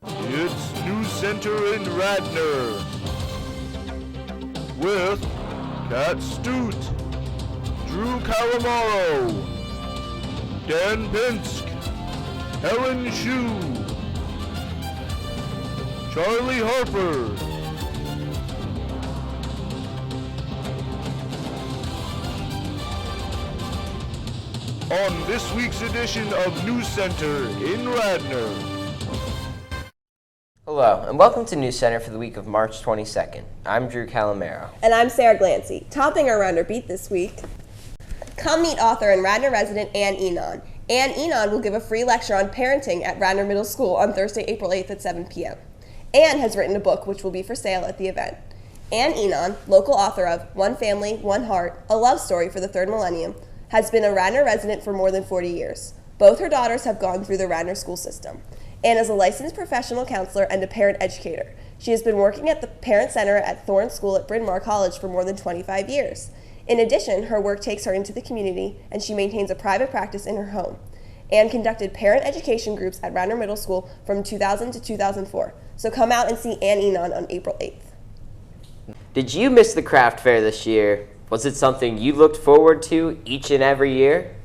It's NEWSCENTER in Radnor with Kat Stute, Drew Calamaro, Dan Pinsk, Helen Shue, Charlie Harper, on this week's edition of NEWSCENTER in Radnor. Hello, and welcome to NEWSCENTER for the week of March 22nd. I'm Drew Calamaro. And I'm Sarah Glancy. Topping our Radnor beat this week, come meet author and Radnor resident Ann Enon. Ann Enon will give a free lecture on parenting at Radnor Middle School on Thursday, April 8th at 7 p.m. Ann has written a book which will be for sale at the event. Ann Enon, local author of One Family, One Heart, A Love Story for the Third Millennium, has been a Radnor resident for more than 40 years. Both her daughters have gone through the Radnor school system. Ann is a licensed professional counselor and a parent educator. She has been working at the Parent Center at Thorne School at Bryn Mawr College for more than 25 years. In addition, her work takes her into the community, and she maintains a private practice in her home. Ann conducted parent education groups at Radnor Middle School from 2000 to 2004. So come out and see Ann Enon on April 8th. Did you miss the craft fair this year? Was it something you looked forward to each and every year?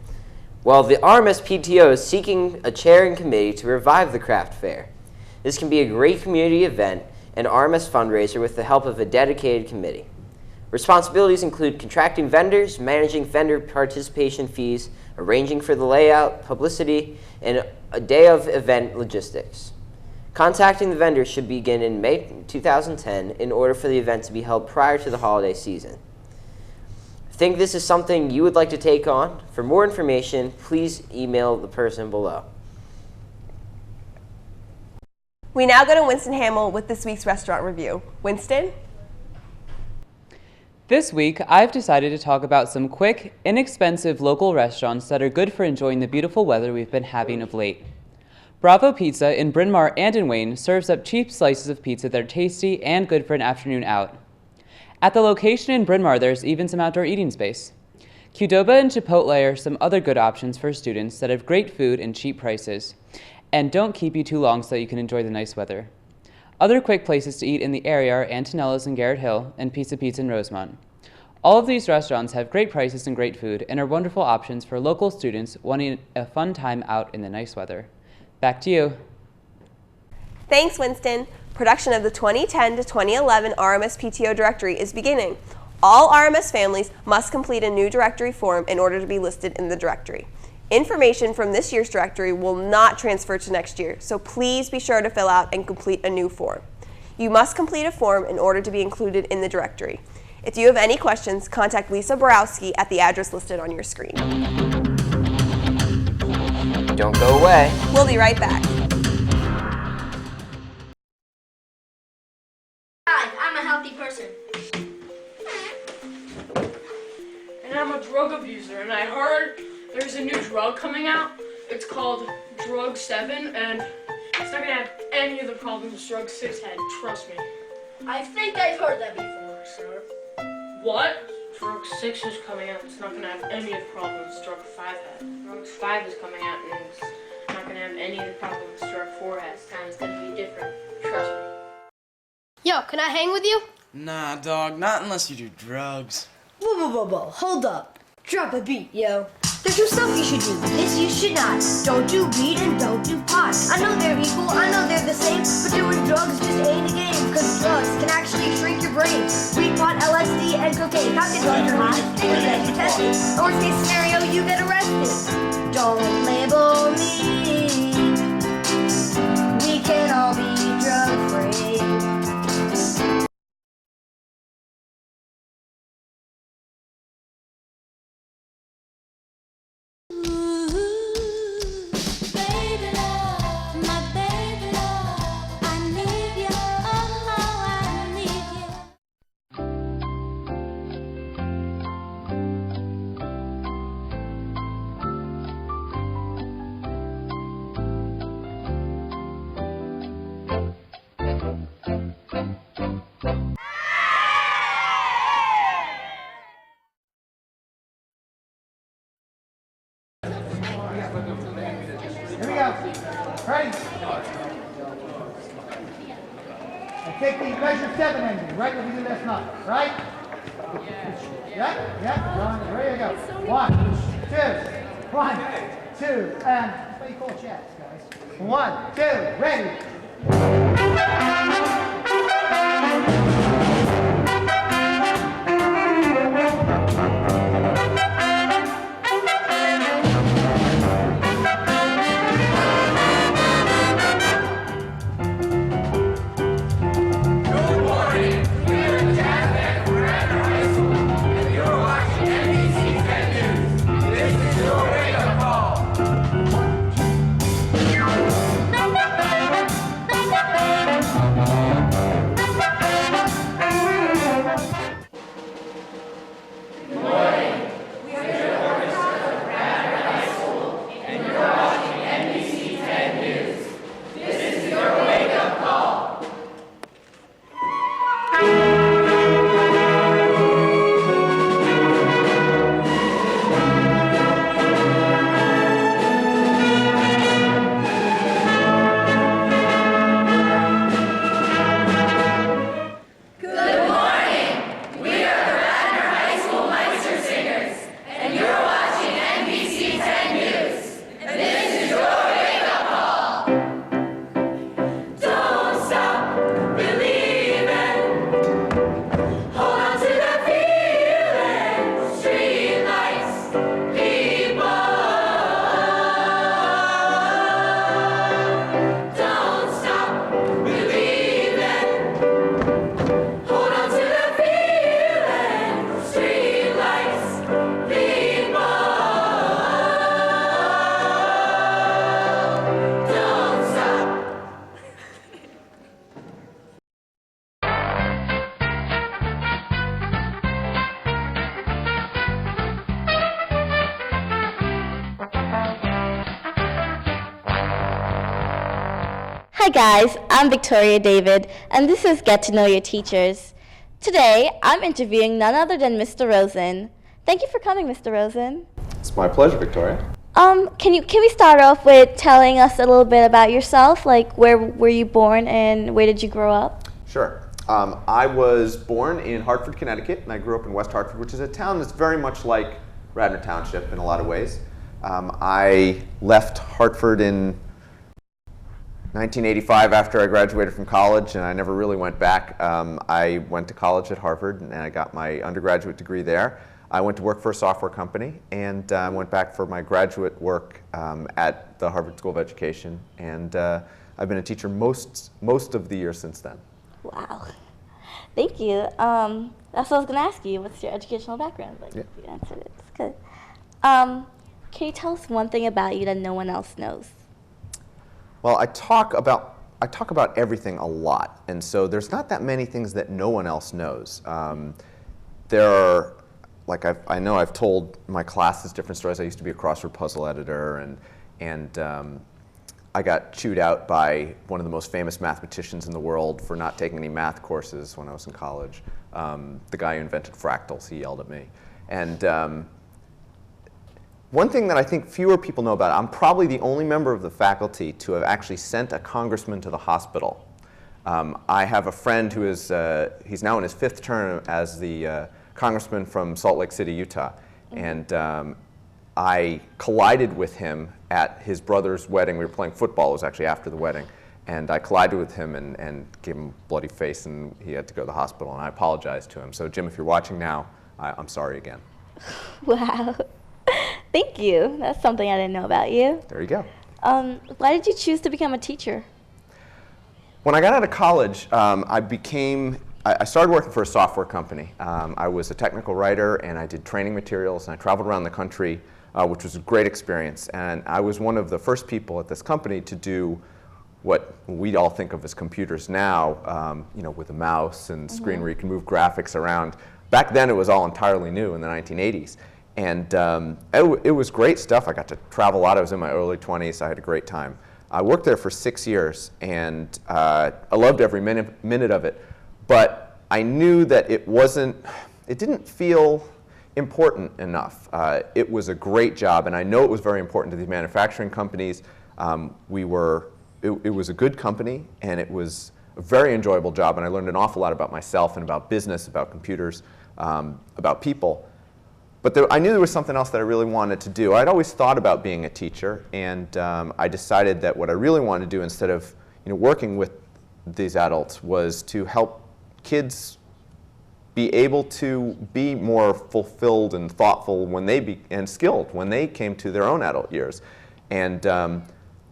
Well, the RMS PTO is seeking a chair and committee to revive the craft fair. This can be a great community event and RMS fundraiser with the help of a dedicated committee. Responsibilities include contracting vendors, managing vendor participation fees, arranging for the layout, publicity, and a day of event logistics. Contacting the vendors should begin in May 2010 in order for the event to be held prior to the holiday season. Think this is something you would like to take on? For more information, please email the person below. We now go to Winston Hamill with this week's restaurant review. Winston? This week, I've decided to talk about some quick, inexpensive local restaurants that are good for enjoying the beautiful weather we've been having of late. Bravo Pizza in Bryn Mawr and in Wayne serves up cheap slices of pizza that are tasty and good for an afternoon out. At the location in Bryn Mawr, there's even some outdoor eating space. Qdoba and Chipotle are some other good options for students that have great food and cheap prices, and don't keep you too long so that you can enjoy the nice weather. Other quick places to eat in the area are Antonella's in Garrett Hill and Pizza Pizza in Rosemont. All of these restaurants have great prices and great food and are wonderful options for local students wanting a fun time out in the nice weather. Back to you. Thanks, Winston. Production of the 2010 to 2011 RMS PTO directory is beginning. All RMS families must complete a new directory form in order to be listed in the directory. Information from this year's directory will not transfer to next year, so please be sure to fill out and complete a new form. You must complete a form in order to be included in the directory. If you have any questions, contact Lisa Borowski at the address listed on your screen. Don't go away. We'll be right back. Hi, I'm a healthy person. And I'm a drug abuser, and I heard there's a new drug coming out. It's called Drug 7, and it's not gonna have any of the problems Drug 6 had, trust me. I think I've heard that before, sir. What? Drug 6 is coming out, it's not gonna have any of the problems Drug 5 had. Drug 5 is coming out, and it's not gonna have any of the problems Drug 4 has. Time's gonna be different, trust me. Yo, can I hang with you? Nah, dog, not unless you do drugs. Whoa, hold up. Drop a beat, yo. There's two stuff you should do. This you should not. Don't do weed and don't do pot. I know they're equal, I know they're the same, but doing drugs just ain't a game, cause drugs can actually shrink your brain. Weed, pot, LSD, and cocaine. How can drugs are hot? Things that you tested. Or worst case scenario, you get arrested. Don't label me. We can all be drug free. Here we go. Ready? Now take the measure 7 ending, right where we do this number, right? Yeah, John, there you go. 1, 2, 1, 2, and that's what you call chats, guys. 1, 2, ready. Hi guys, I'm Victoria David, and this is Get to Know Your Teachers. Today, I'm interviewing none other than Mr. Rosen. Thank you for coming, Mr. Rosen. It's my pleasure, Victoria. Can we start off with telling us a little bit about yourself? Like, where were you born and where did you grow up? Sure. I was born in Hartford, Connecticut, and I grew up in West Hartford, which is a town that's very much like Radnor Township in a lot of ways. I left Hartford in 1985 after I graduated from college, and I never really went back. I went to college at Harvard, and I got my undergraduate degree there. I went to work for a software company, and I went back for my graduate work at the Harvard School of Education, and I've been a teacher most of the year since then. Wow. Thank you. That's what I was going to ask you. What's your educational background? Like, yeah. You answered it. It's good. Can you tell us one thing about you that no one else knows? Well, I talk about everything a lot, and so there's not that many things that no one else knows. There are, like I know I've told my classes different stories. I used to be a crossword puzzle editor, and I got chewed out by one of the most famous mathematicians in the world for not taking any math courses when I was in college. The guy who invented fractals, he yelled at me. And one thing that I think fewer people know about, I'm probably the only member of the faculty to have actually sent a congressman to the hospital. I have a friend who is, he's now in his 5th term as the congressman from Salt Lake City, Utah. And I collided with him at his brother's wedding. We were playing football, it was actually after the wedding. And I collided with him and gave him a bloody face, and he had to go to the hospital, and I apologized to him. So Jim, if you're watching now, I'm sorry again. Wow. Thank you. That's something I didn't know about you. There you go. Why did you choose to become a teacher? When I got out of college, I started working for a software company. I was a technical writer, and I did training materials, and I traveled around the country, which was a great experience. And I was one of the first people at this company to do what we all think of as computers now, with a mouse and screen where you can move graphics around. Back then, it was all entirely new in the 1980s. And it was great stuff. I got to travel a lot. I was in my early 20s. I had a great time. I worked there for 6 years, and I loved every minute of it. But I knew that it didn't feel important enough. It was a great job, and I know it was very important to these manufacturing companies. It was a good company, and it was a very enjoyable job, and I learned an awful lot about myself and about business, about computers, about people. But I knew there was something else that I really wanted to do. I'd always thought about being a teacher, and I decided that what I really wanted to do instead of working with these adults was to help kids be able to be more fulfilled and thoughtful when and skilled when they came to their own adult years. And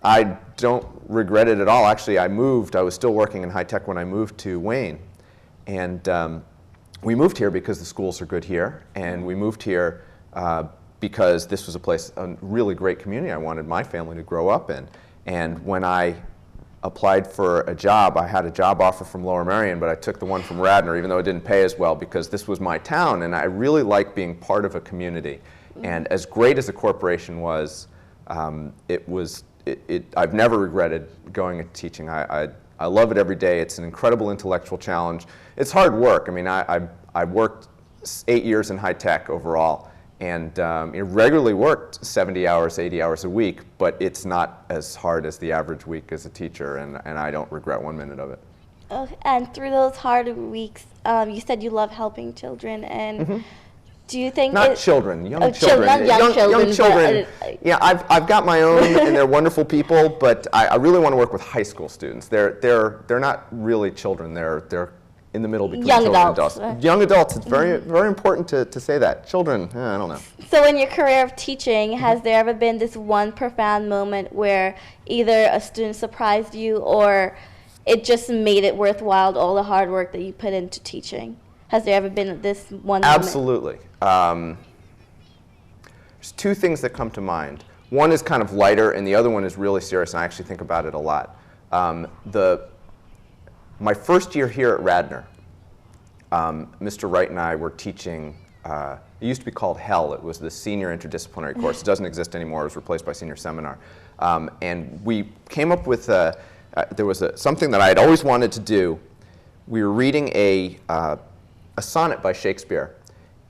I don't regret it at all. Actually, I was still working in high tech when I moved to Wayne. And we moved here because the schools are good here, and we moved here because this was a really great community I wanted my family to grow up in. And when I applied for a job, I had a job offer from Lower Merion, but I took the one from Radnor, even though it didn't pay as well, because this was my town, and I really liked being part of a community. And as great as the corporation was, I've never regretted going and teaching. I love it every day. It's an incredible intellectual challenge. It's hard work. I mean, I worked 8 years in high tech overall, and regularly worked 70 hours, 80 hours a week, but it's not as hard as the average week as a teacher, and I don't regret 1 minute of it. And through those hard weeks, you said you love helping children, and do you think not children, young children, young children? Yeah, I've got my own, and they're wonderful people, but I really want to work with high school students. They're not really children. They're in the middle between young children adults, and adults. right? Young adults. It's very important to say that. Children, I don't know. So in your career of teaching, has there ever been this one profound moment where either a student surprised you or it just made it worthwhile, all the hard work that you put into teaching? Has there ever been this one moment? Absolutely. There's two things that come to mind. One is kind of lighter, and the other one is really serious, and I actually think about it a lot. My first year here at Radnor, Mr. Wright and I were teaching, it used to be called HELL. It was the Senior Interdisciplinary Course. It doesn't exist anymore. It was replaced by Senior Seminar. And we came up with, there was something that I had always wanted to do. We were reading a sonnet by Shakespeare,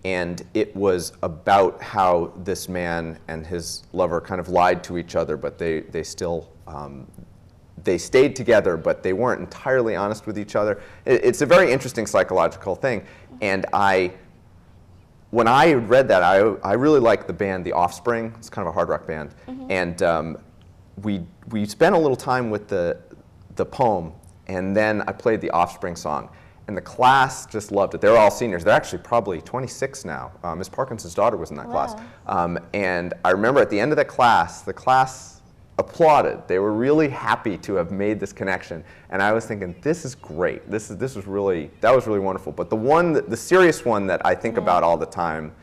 and it was about how this man and his lover kind of lied to each other, but they still, they stayed together, but they weren't entirely honest with each other. It's a very interesting psychological thing, and when I read that, I really liked the band The Offspring. It's kind of a hard rock band, and we spent a little time with the poem, and then I played the Offspring song. And the class just loved it. They're all seniors. They're actually probably 26 now. Ms. Parkinson's daughter was in that class. And I remember at the end of that class, the class applauded. They were really happy to have made this connection. And I was thinking, this is great. That was really wonderful. But the serious one that I think about all the time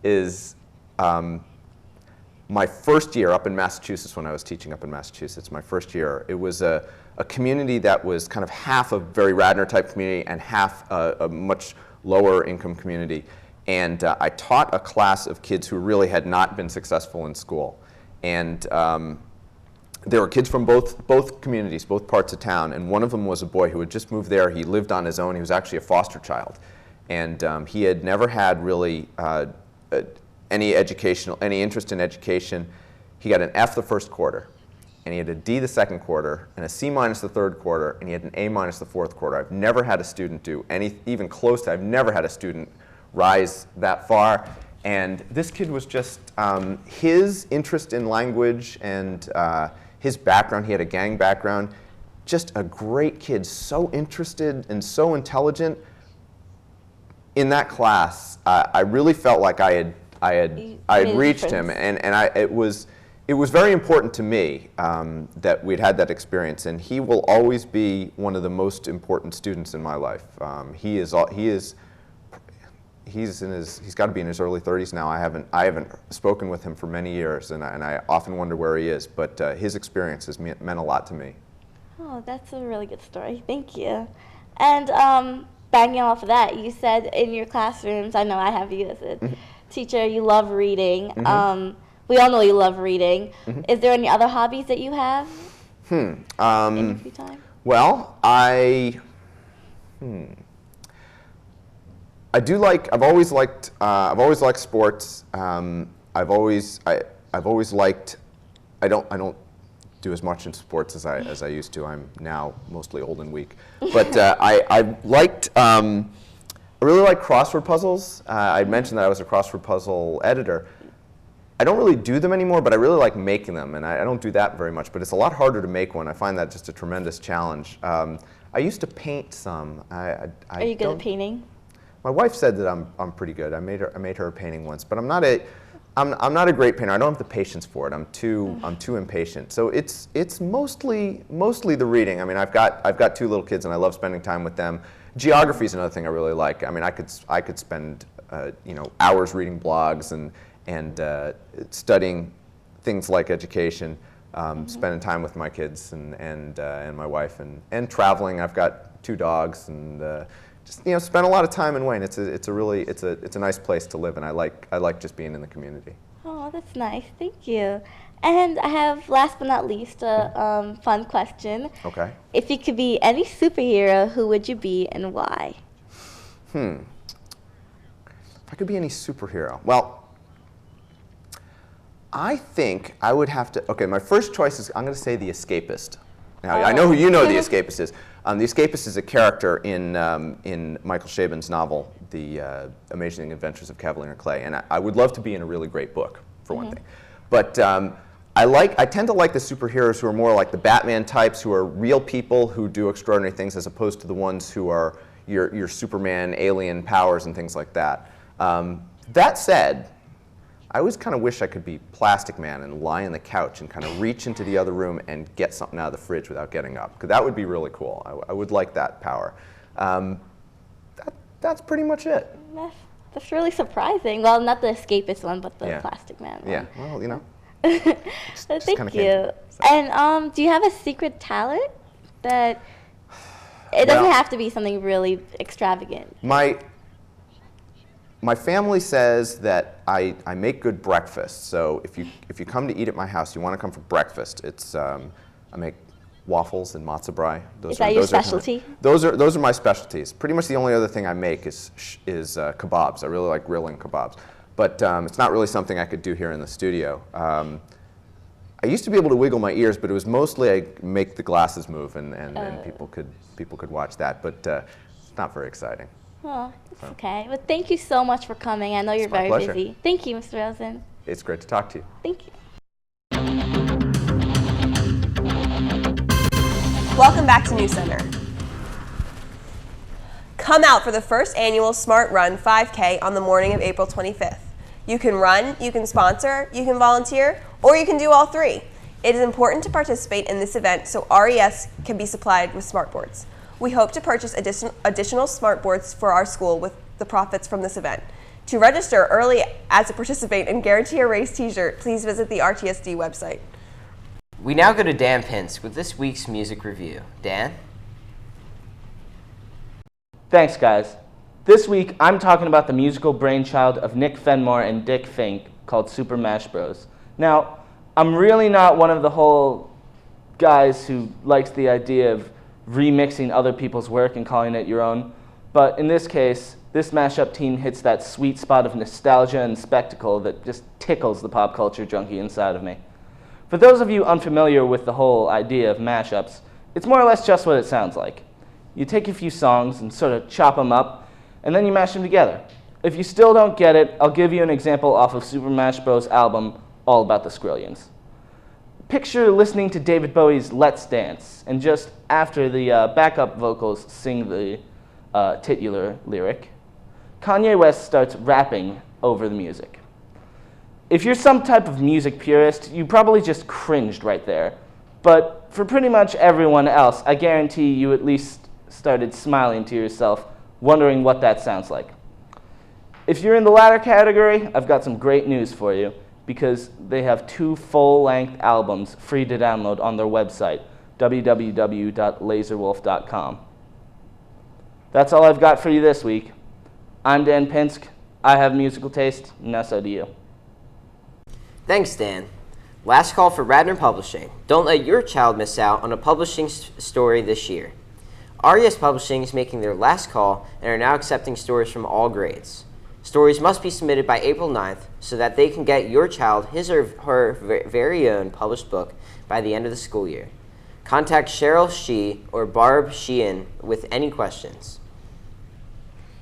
is my first year up in Massachusetts, when I was teaching up in Massachusetts, my first year. It was a community that was kind of half a very Radnor type community and half a much lower income community. And I taught a class of kids who really had not been successful in school. And there were kids from both communities, both parts of town. And one of them was a boy who had just moved there. He lived on his own. He was actually a foster child. And he had never had really any interest in education. He got an F the first quarter, and he had a D the second quarter, and a C minus the third quarter, and he had an A minus the fourth quarter. I've never had a student do even close to, I've never had a student rise that far. And this kid was just, his interest in language and his background, he had a gang background, just a great kid, so interested and so intelligent. In that class, I really felt like I had reached him, and it was very important to me that we'd had that experience, and he will always be one of the most important students in my life. He's got to be in his early 30s now. I haven't spoken with him for many years, and I often wonder where he is. But his experience has meant a lot to me. Oh, that's a really good story. Thank you. And banging off of that, you said in your classrooms, I know I have you as a teacher, you love reading. We all know you love reading. Is there any other hobbies that you have in your free time? Well, I do like. I've always liked sports. I've always liked. I don't do as much in sports as I used to. I'm now mostly old and weak. But I liked, I really like crossword puzzles. I mentioned that I was a crossword puzzle editor. I don't really do them anymore, but I really like making them, and I don't do that very much, but it's a lot harder to make one. I find that just a tremendous challenge. I used to paint some. Are you good at painting? My wife said that I'm pretty good. I made her a painting once, but I'm not a great painter. I don't have the patience for it. I'm too impatient. So it's mostly the reading. I mean, I've got 2 little kids, and I love spending time with them. Geography is another thing I really like. I mean, I could spend hours reading blogs and studying things like education, spending time with my kids and my wife, and traveling. I've got 2 dogs, and just spend a lot of time in Wayne. It's a nice place to live, and I like just being in the community. Oh, that's nice. Thank you. And I have, last but not least, a fun question. Okay. If you could be any superhero, who would you be and why? If I could be any superhero, well, I think I would have to, okay, my first choice is, I'm going to say The Escapist. Now, I know who you know The Escapist is. The Escapist is a character in Michael Chabon's novel, The Amazing Adventures of Cavalier Clay, and I would love to be in a really great book, for one thing. But I tend to like the superheroes who are more like the Batman types, who are real people who do extraordinary things, as opposed to the ones who are your Superman, alien powers, and things like that. That said, I always kind of wish I could be Plastic Man and lie on the couch and kind of reach into the other room and get something out of the fridge without getting up, because that would be really cool. I would like that power. That's pretty much it. That's really surprising. Well, not the Escapist one, but the Plastic Man one. Yeah, well, Thank you. And do you have a secret talent that it doesn't have to be something really extravagant? My family says that I make good breakfast. So if you come to eat at my house, you want to come for breakfast. It's I make waffles and matzo brai. Is that your specialty? Those are my specialties. Pretty much the only other thing I make is kebabs. I really like grilling kebabs, but it's not really something I could do here in the studio. I used to be able to wiggle my ears, but it was mostly I make the glasses move, and people could watch that, but it's not very exciting. Oh, it's okay. Well, thank you so much for coming. I know you're very busy. Thank you, Mr. Rosen. It's great to talk to you. Thank you. Welcome back to NEWSCENTER. Come out for the first annual Smart Run 5K on the morning of April 25th. You can run, you can sponsor, you can volunteer, or you can do all 3. It is important to participate in this event so RES can be supplied with smartboards. We hope to purchase additional smartboards for our school with the profits from this event. To register early as a participant and guarantee a race t-shirt, please visit the RTSD website. We now go to Dan Pence with this week's music review. Dan? Thanks, guys. This week, I'm talking about the musical brainchild of Nick Fenmore and Dick Fink called Super Mash Bros. Now, I'm really not one of the whole guys who likes the idea of remixing other people's work and calling it your own, but in this case, this mashup team hits that sweet spot of nostalgia and spectacle that just tickles the pop culture junkie inside of me. For those of you unfamiliar with the whole idea of mashups, it's more or less just what it sounds like. You take a few songs and sort of chop them up, and then you mash them together. If you still don't get it, I'll give you an example off of Super Mash Bros. Album, All About the Skrillions. Picture listening to David Bowie's Let's Dance, and just after the backup vocals sing the titular lyric, Kanye West starts rapping over the music. If you're some type of music purist, you probably just cringed right there. But for pretty much everyone else, I guarantee you at least started smiling to yourself, wondering what that sounds like. If you're in the latter category, I've got some great news for you, because they have 2 full-length albums free to download on their website, www.laserwolf.com. That's all I've got for you this week. I'm Dan Pinsk. I have musical taste, and now so do you. Thanks, Dan. Last call for Radnor Publishing. Don't let your child miss out on a publishing story this year. RES Publishing is making their last call and are now accepting stories from all grades. Stories must be submitted by April 9th so that they can get your child his or her very own published book by the end of the school year. Contact Cheryl Shee or Barb Sheehan with any questions.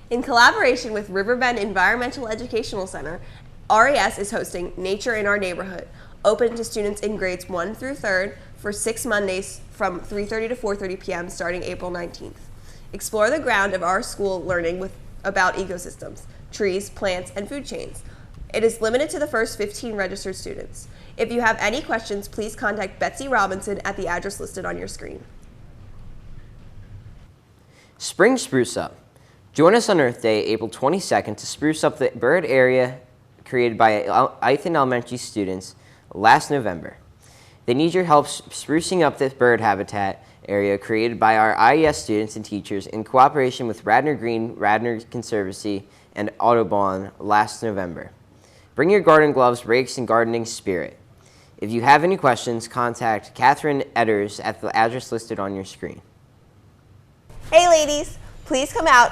In collaboration with Riverbend Environmental Educational Center, RES is hosting Nature in Our Neighborhood, open to students in grades 1 through 3rd for 6 Mondays from 3:30 to 4:30 p.m. starting April 19th. Explore the ground of our school learning about ecosystems, trees, plants, and food chains. It is limited to the first 15 registered students. If you have any questions, please contact Betsy Robinson at the address listed on your screen. Spring Spruce Up. Join us on Earth Day, April 22nd, to spruce up the bird area created by Ithan Elementary students last November. They need your help sprucing up the bird habitat area created by our IES students and teachers in cooperation with Radnor Green, Radnor Conservancy, and Audubon last November. Bring your garden gloves, rakes, and gardening spirit. If you have any questions, contact Catherine Edders at the address listed on your screen. Hey ladies, please come out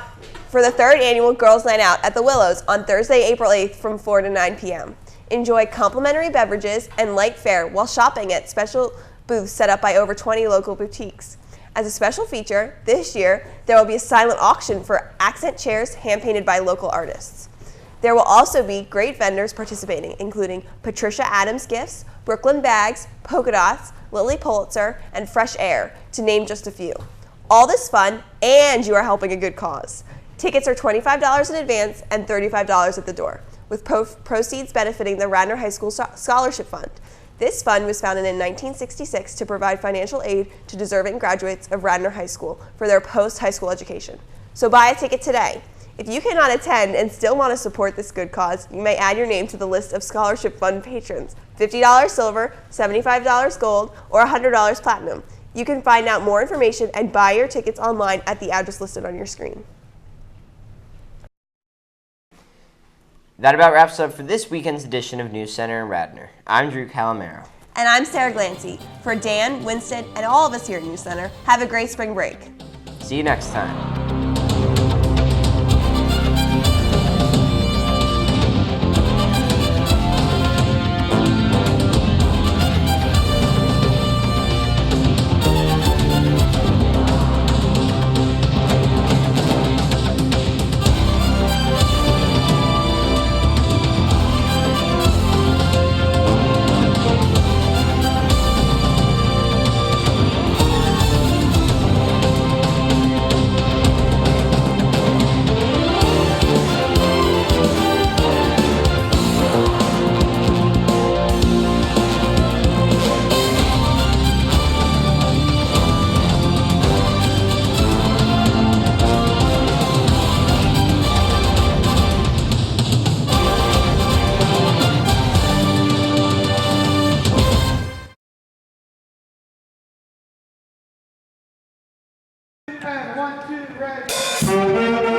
for the 3rd annual Girls Night Out at the Willows on Thursday, April 8th from 4 to 9 p.m. Enjoy complimentary beverages and light fare while shopping at special booths set up by over 20 local boutiques. As a special feature, this year, there will be a silent auction for accent chairs hand-painted by local artists. There will also be great vendors participating, including Patricia Adams Gifts, Brooklyn Bags, Polka Dots, Lily Pulitzer, and Fresh Air, to name just a few. All this fun, and you are helping a good cause. Tickets are $25 in advance and $35 at the door, with proceeds benefiting the Radnor High School Scholarship Fund. This fund was founded in 1966 to provide financial aid to deserving graduates of Radnor High School for their post-high school education. So buy a ticket today. If you cannot attend and still want to support this good cause, you may add your name to the list of Scholarship Fund patrons, $50 silver, $75 gold, or $100 platinum. You can find out more information and buy your tickets online at the address listed on your screen. That about wraps up for this weekend's edition of News Center in Radnor. I'm Drew Calamaro. And I'm Sarah Glancy. For Dan, Winston, and all of us here at News Center, have a great spring break. See you next time. And 1, 2, ready.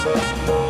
Thank you.